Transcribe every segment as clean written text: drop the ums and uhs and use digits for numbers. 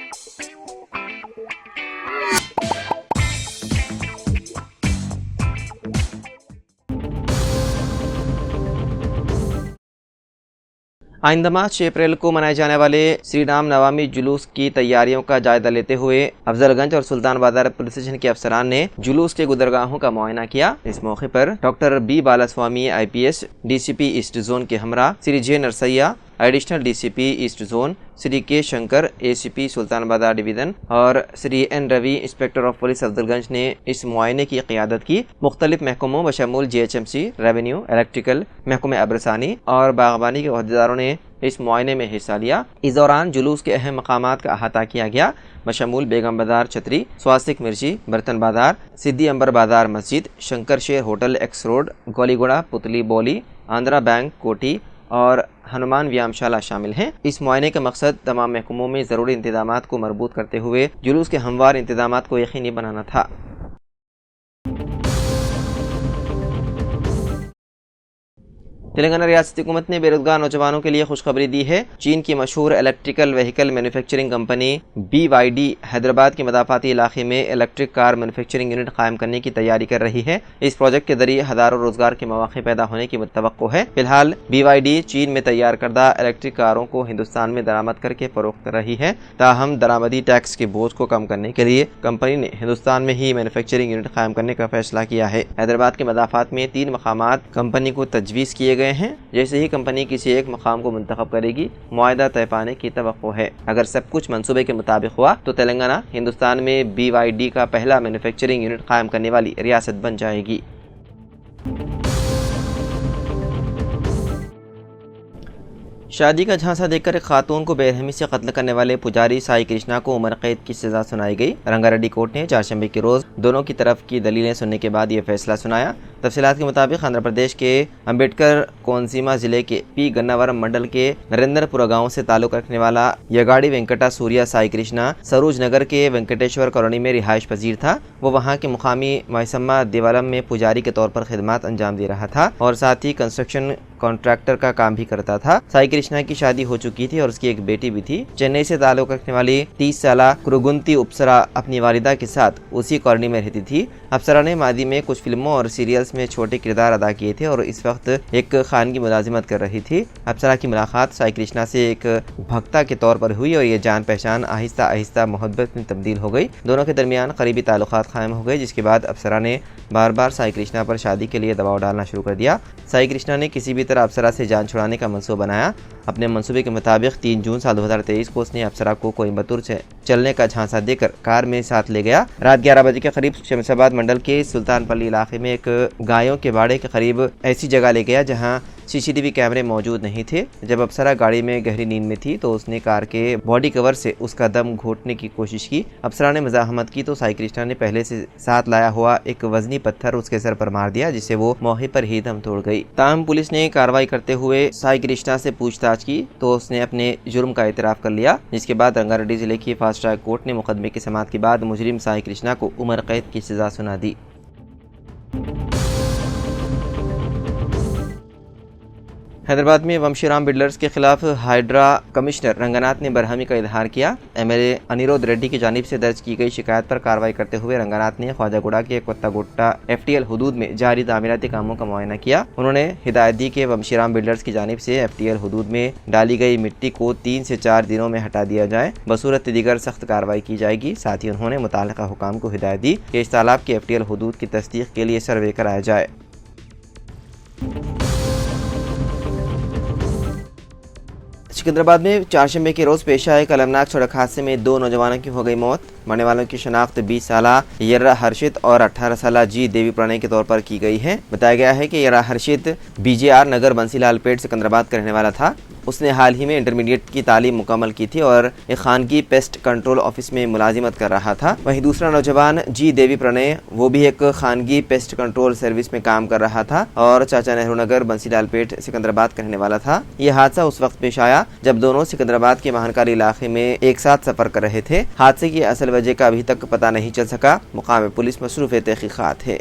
आइंदा माह 6 अप्रैल को मनाए जाने वाले श्री राम नवमी जुलूस की तैयारियों का जायजा लेते हुए अफजलगंज और सुल्तान बाजार पुलिस स्टेशन के अफसरान ने जुलूस के गुजरगाहों का मुआयना किया। इस मौके पर doctor B Balaswamy IPS DCP east zone के हमरा, Shri J Narsaiah additional DCP east zone, Shri K Shankar ACP Sultan Bazar division और Shri N Ravi inspector of police Afzalgunj ने इस मुआयने की क़ियादत की। मुख्तलिफ महकमों बशमूल GHMC, रेवेन्यू, इलेक्ट्रिकल, महकमे अब्रसानी और बागबानी के अहदेदारों ने इस मुआयने में हिस्सा लिया। इस दौरान जुलूस के अहम मकामात का अहाता किया गया। बशमूल बेगम बाजार छतरी, स्वास्तिक मिर्ची, बर्तन बाजार, सिद्दी अंबर बाजार मस्जिद, शंकर शेर होटल एक्स रोड, गोलीगुड़ा, पुतली बोली, आंध्रा बैंक कोठी और हनुमान व्यायामशाला शामिल हैं। इस मुआयने का मकसद तमाम महकमों में ज़रूरी इंतजामात को मरबूत करते हुए जुलूस के हमवार इंतजामात को यकीनी बनाना था। तेलंगाना रियासती हुकूमत ने बेरोजगार नौजवानों के लिए खुशखबरी दी है। चीन की मशहूर electrical vehicle manufacturing company BYD Hyderabad के मदाफाती इलाके में इलेक्ट्रिक कार मैन्युफैक्चरिंग यूनिट कायम करने की तैयारी कर रही है। इस प्रोजेक्ट के जरिए हजारों रोजगार के मौके पैदा होने की तवक्को है। फिलहाल BYD चीन में तैयार करदा इलेक्ट्रिक कारों को हिंदुस्तान में दरामद करके फरोख्त कर रही है। ताहम दरामदी टैक्स के बोझ को कम करने के लिए कंपनी ने हिंदुस्तान में ही मैन्युफैक्चरिंग यूनिट कायम करने का फैसला किया है। हैदराबाद के मदाफात में 3 मकामात कंपनी को तजवीज़ किए गए हैं। जैसे ही कंपनी किसी एक मकाम को मुंतखब करेगी, मुआहदा तय पाने की तवक्को है। अगर सब कुछ मंसूबे के मुताबिक हुआ तो तेलंगाना हिंदुस्तान में BYD का पहला मैन्युफैक्चरिंग यूनिट कायम करने वाली रियासत बन जाएगी। शादी का झांसा देकर एक खातून को बेरहमी से कत्ल करने वाले पुजारी साई कृष्णा को उम्र कैद की सजा सुनाई गई। रंगारेड्डी कोर्ट ने चारशंबे के रोज दोनों की तरफ की दलीलें सुनने के बाद ये फैसला सुनाया। तफसीलात के मुताबिक आंध्र प्रदेश के अम्बेडकर कोनसीमा जिले के P गन्नावरम मंडल के नरेंद्रपुरा गांव से ताल्लुक रखने वाला यगाड़ी वेंकटा सूर्या साई कृष्णा सरोज नगर के वेंकटेश्वर कॉलोनी में रिहाइश पजीर था। वो वहां के मुकामी मैसम्मा देवालम में पुजारी के तौर पर खिदमत अंजाम दे रहा था और साथ ही कंस्ट्रक्शन कॉन्ट्रैक्टर का काम भी करता था। साई कृष्णा की शादी हो चुकी थी और उसकी एक बेटी भी थी। चेन्नई से ताल्लुक रखने वाली 30 साला कुरुगुंती उपसरा अपनी वालिदा के साथ उसी कॉलोनी में रहती थी। अप्सरा ने मादी में कुछ फिल्मों और सीरियल्स में छोटे किरदार अदा किए थे और इस वक्त एक खानगी मुलाजिमत कर रही थी। अप्सरा की मुलाकात साई कृष्णा से एक भक्ता के तौर पर हुई और ये जान पहचान आहिस्ता आहिस्ता मोहब्बत में तब्दील हो गई। दोनों के दरमियान करीबी ताल्लुकात कायम हो गए, जिसके बाद अप्सरा ने बार बार साई कृष्णा पर शादी के लिए दबाव डालना शुरू कर दिया। साई कृष्णा ने किसी भी तरह अप्सरा से जान छुड़ाने का मंसूबा बनाया। अपने मंसूबे के मुताबिक 3 जून साल 2023 को उसने अप्सरा को कोयम्बतूर से चलने का झांसा देकर कार में साथ ले गया। रात 11 बजे के करीब शमशाबाद मंडल के सुल्तानपल्ली इलाके में एक गायों के बाड़े के करीब ऐसी जगह ले गया जहां CCTV कैमरे मौजूद नहीं थे। जब अप्सरा गाड़ी में गहरी नींद में थी तो उसने कार के बॉडी कवर से उसका दम घोटने की कोशिश की। अप्सरा ने मज़ाहमत की तो साई कृष्णा ने पहले से साथ लाया हुआ एक वजनी पत्थर उसके सर पर मार दिया, जिससे वो मौके पर ही दम तोड़ गई। ताहम पुलिस ने कार्रवाई करते हुए साई कृष्णा से पूछताछ की तो उसने अपने जुर्म का इतराफ़ कर लिया, जिसके बाद रंगारेड्डी जिले की फास्ट ट्रैक कोर्ट ने मुकदमे की समाअत के बाद मुजरिम साई कृष्णा को उम्र कैद की सजा सुना दी। हैदराबाद में वंशीराम बिल्डर्स के खिलाफ हाइड्रा कमिश्नर रंगनाथ ने बरहमी का इजहार किया। MLA अनिरुद्ध रेड्डी की जानिब से दर्ज की गई शिकायत पर कार्रवाई करते हुए रंगनाथ ने ख्वाजागुड़ा के कोत्तागुट्टा FTL हुदूद में जारी तामीराती कामों का मुआयना किया। उन्होंने हिदायत दी कि वंशीराम बिल्डर्स की जानिब से FTL हुदूद में डाली गई मिट्टी को 3 से 4 दिनों में हटा दिया जाए, बसूरत दीगर सख्त कार्रवाई की जाएगी। साथ ही उन्होंने मुताल्लिका हुकाम को हिदायत दी कि इस तालाब के FTL हुदूद की तस्दीक के लिए सर्वे कराया जाए। सिकंदराबाद में चारशंबे के रोज पेश आए अलमनाक सड़क हादसे में 2 नौजवानों की हो गई मौत। मरने वालों की शनाख्त 20 साला यर्रा हर्षित और 18 साला जी देवी प्रणय के तौर पर की गई है। बताया गया है कि यर्रा हर्षित BJR नगर बंसीलाल पेट सिकंदराबाद का रहने वाला था। उसने हाल ही में इंटरमीडिएट की तालीम मुकम्मल की थी और एक खानगी पेस्ट कंट्रोल ऑफिस में मुलाजिमत कर रहा था। वहीं दूसरा नौजवान जी देवी प्रणय वो भी एक खानगी पेस्ट कंट्रोल सर्विस में काम कर रहा था और चाचा नेहरू नगर बंसीलाल पेट सिकंदराबाद का रहने वाला था। यह हादसा उस वक्त पेश आया जब दोनों सिकंदराबाद के महानकारी इलाके में एक साथ सफर कर रहे थे। हादसे की असल वजह का अभी तक पता नहीं चल सका। मुकामी पुलिस मसरूफ तहकीकात है।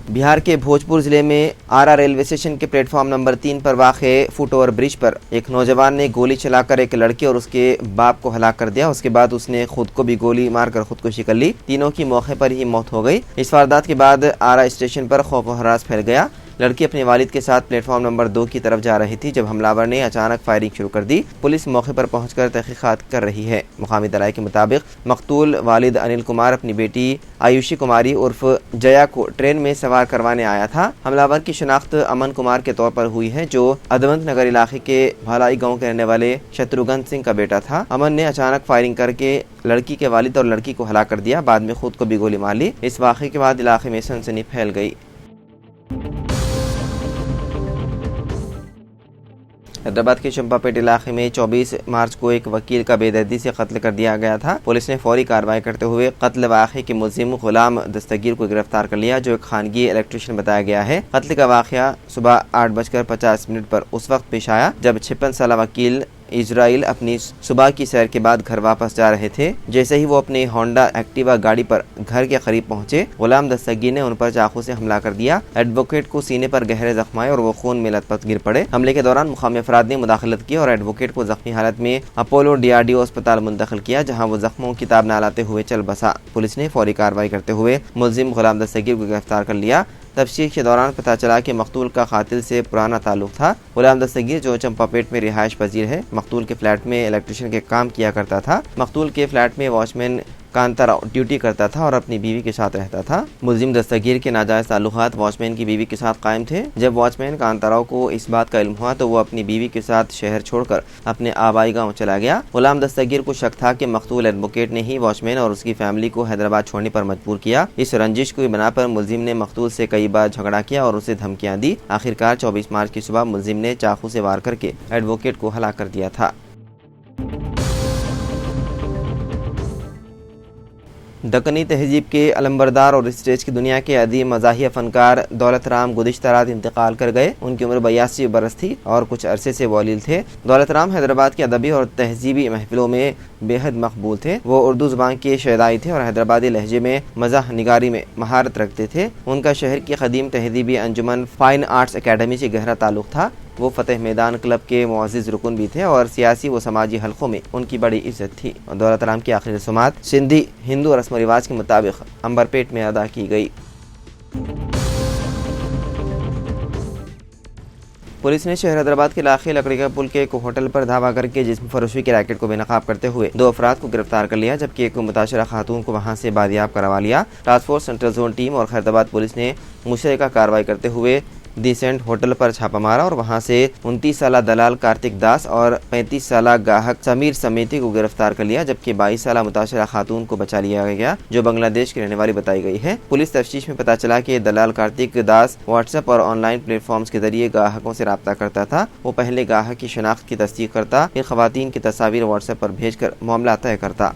बिहार के भोजपुर जिले में आरा रेलवे स्टेशन के प्लेटफॉर्म नंबर 3 पर वाक़े फुट ओवर ब्रिज पर एक नौजवान ने गोली चलाकर एक लड़के और उसके बाप को हलाक कर दिया। उसके बाद उसने खुद को भी गोली मारकर खुदकुशी कर ली। तीनों की मौके पर ही मौत हो गई। इस वारदात के बाद आरा स्टेशन पर खौफ और हरास फैल गया। लड़की अपने वालिद के साथ प्लेटफॉर्म नंबर 2 की तरफ जा रही थी जब हमलावर ने अचानक फायरिंग शुरू कर दी। पुलिस मौके पर पहुंचकर तहकीकात कर रही है। मुकामी दलाइल के मुताबिक मकतूल वालिद अनिल कुमार अपनी बेटी आयुषी कुमारी उर्फ जया को ट्रेन में सवार करवाने आया था। हमलावर की शिनाख्त अमन कुमार के तौर पर हुई है, जो अदवंत नगर इलाके के भलाई गाँव के रहने वाले शत्रुघ्न सिंह का बेटा था। अमन ने अचानक फायरिंग करके लड़की के वालिद और लड़की को हलाक कर दिया। बाद में खुद को भी गोली मार ली। इस वाक़े के बाद इलाके में सनसनी फैल गई। हैदराबाद के चंपापेट इलाके में 24 मार्च को एक वकील का बेदर्दी से कत्ल कर दिया गया था। पुलिस ने फौरी कार्रवाई करते हुए कत्ल वाक़े के मुलजिम गुलाम दस्तगीर को गिरफ्तार कर लिया, जो एक खानगी इलेक्ट्रिशियन बताया गया है। कत्ल का वाक़या सुबह 8:50 पर उस वक्त पेश आया जब 56 साल वकील इजराइल अपनी सुबह की सैर के बाद घर वापस जा रहे थे। जैसे ही वो अपनी होंडा एक्टिवा गाड़ी पर घर के करीब पहुंचे, गुलाम दस्तगीर ने उन पर चाकू से हमला कर दिया। एडवोकेट को सीने पर गहरे जख्म आए और वो खून में लथपथ गिर पड़े। हमले के दौरान मुकामी अफराद ने मुदाखलत की और एडवोकेट को जख्मी हालत में अपोलो DRDO अस्पताल मुंतकिल किया, जहाँ वो जख्मों की ताब न लाते हुए चल बसा। पुलिस ने फौरी कार्रवाई करते हुए मुलजिम गुलाम दस्तगीर को गिरफ्तार कर लिया। तफ्तीश के दौरान पता चला कि मकतूल का कातिल से पुराना ताल्लुक था। गुलाम दस्तगीर, जो चंपापेट में रिहाइश पजीर है, मकतूल के फ्लैट में इलेक्ट्रिशियन के काम किया करता था। मकतूल के फ्लैट में वॉचमैन कांताराव ड्यूटी करता था और अपनी बीवी के साथ रहता था। मुलजिम दस्तगीर के नाजायज ताल्लुकात वॉचमैन की बीवी के साथ कायम थे। जब वॉचमैन कांताराव को इस बात का इल्म हुआ तो वो अपनी बीवी के साथ शहर छोड़कर अपने आबाई गांव चला गया। गुलाम दस्तगीर को शक था कि मकतूल एडवोकेट ने ही वॉचमैन और उसकी फैमिली को हैदराबाद छोड़ने पर मजबूर किया। इस रंजिश की बिना पर मुलजिम ने मकतूल से कई बार झगड़ा किया और उसे धमकियां दी। आखिरकार 24 मार्च की सुबह मुलजिम ने चाकू से वार करके एडवोकेट को हलाक कर दिया था। दक्कनी तहजीब के अलंबरदार और स्टेज की दुनिया के अदीम मज़ाहिया फ़नकार दौलत राम गुज़िश्ता रात इंतकाल कर गए। उनकी उम्र 82 बरस थी और कुछ अरसे से वलील थे। दौलत राम हैदराबाद के अदबी और तहजीबी महफिलों में बेहद मकबूल थे। वो उर्दू ज़ुबान के शहदाई थे और हैदराबादी लहजे में मज़ाह निगारी में महारत रखते थे। उनका शहर की कदीम तहजीबी अंजुमन फाइन आर्ट्स अकेडमी से गहरा ताल्लुक़ था। वो फतेह मैदान क्लब के मुअज़्ज़िज़ रुकन भी थे और सियासी व समाजी हलकों में उनकी बड़ी इज्जत थी। दौलत राम की आखिरी रस्मात सिंधी हिंदू रस्म व रिवाज के मुताबिक अंबरपेट में अदा की गई। पुलिस ने शहर हैदराबाद के इलाके लकड़ी का पुल के एक होटल पर धावा करके जिस्म फरोशी के रैकेट को बेनकाब करते हुए 2 अफराद को गिरफ्तार कर लिया, जबकि एक मुताशरा खातून को वहां से बादियाब करवा लिया। Task force central zone team और खैरताबाद पुलिस ने मुशतरका कार्रवाई करते हुए डिसेंट होटल पर छापा मारा और वहां से 29 साला दलाल कार्तिक दास और 35 साला गाहक समीर समेती को गिरफ्तार कर लिया, जबकि 22 साला मुताशरा खातून को बचा लिया गया, जो बांग्लादेश की रहने वाली बताई गई है। पुलिस तफ्तीश में पता चला कि दलाल कार्तिक दास व्हाट्सएप और ऑनलाइन प्लेटफॉर्म्स के जरिए गाहकों से रब्ता करता था। वो पहले गाहक की शनाख्त की तस्दीक करता, फिर खवातीन की तस्वीर व्हाट्सएप पर भेजकर मामला तय करता।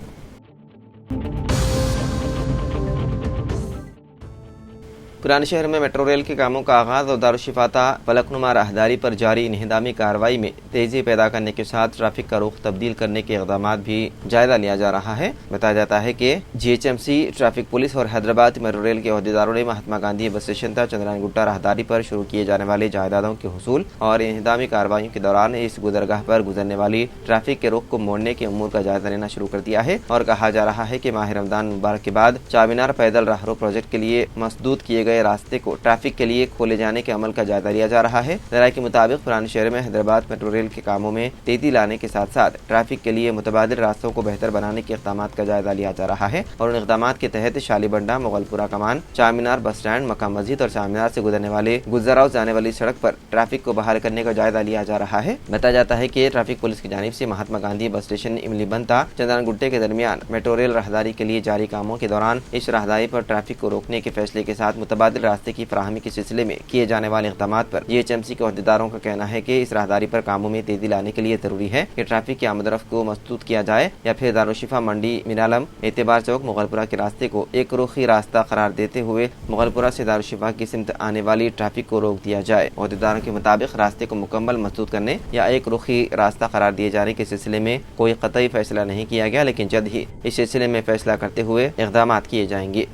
पुराने शहर में मेट्रो रेल के कामों का आगाज और दारुशिफाता फलकनुमा राहदारी पर जारी इन्हिदामी कार्रवाई में तेजी पैदा करने के साथ ट्रैफिक का रुख तब्दील करने के इक़दामात भी जायजा लिया जा रहा है। बताया जाता है कि GHMC, ट्रैफिक पुलिस और हैदराबाद मेट्रो रेल के अहदेदारों ने महात्मा गांधी बस स्टेशन तक चंद्रायन राहदारी पर शुरू किए जाने वाले जायदादों के हुसूल और इन्हिदामी कार्रवाइयों के दौरान इस गुजरगाह पर गुजरने वाली ट्रैफिक के रुख को मोड़ने के अमूर का जायजा लेना शुरू कर दिया है। और कहा जा रहा है कि माह रमजान मुबारक के बाद चारमीनार पैदल राहरो प्रोजेक्ट के लिए मसदूद किए गए रास्ते को ट्रैफिक के लिए खोले जाने के अमल का जायजा लिया जा रहा है। जराये के मुताबिक पुराने शहर में हैदराबाद मेट्रो रेल के कामों में तेजी लाने के साथ साथ ट्रैफिक के लिए मुतबादिल रास्तों को बेहतर बनाने के इक़दाम का जायजा लिया जा रहा है और उन इक़दाम के तहत शालीबंडा, मुगलपुरा कमान, चारमीनार बस स्टैंड, मक्का मस्जिद और चारमीनार से गुजरने वाले गुजराओ जाने वाली सड़क पर ट्रैफिक को बहाल करने का जायजा लिया जा रहा है। बताया जाता है कि ट्रैफिक पुलिस की जानिब से महात्मा गांधी बस स्टेशन इमली बनता चंद्रायन के दरमियान मेट्रो रेल राहदारी के लिए जारी कामों के दौरान इस राहदारी पर ट्रैफिक को रोकने के फैसले के साथ मुतबादिल रास्ते की फराहमी के सिलसिले में किए जाने वाले इक़दामात पर GHMC के अहदेदारों का कहना है कि इस राहदारी पर कामों में तेजी लाने के लिए जरूरी है कि ट्रैफिक की आमदरफ्त को मसदूद किया जाए या फिर दारुशिफा मंडी, मीनालम, एतबार चौक, मुगलपुरा के रास्ते को एक रुखी रास्ता करार देते हुए मुगलपुरा से दारुशिफा की सिमत आने वाली ट्रैफिक को रोक दिया जाए। अहदेदारों के मुताबिक रास्ते को मुकम्मल मसदूद करने या एक रुखी रास्ता करार दिए जाने के सिलसिले में कोई कतई फैसला नहीं किया गया, लेकिन जल्द ही इस सिलसिले में फैसला करते हुए इक़दामात किए जाएंगे।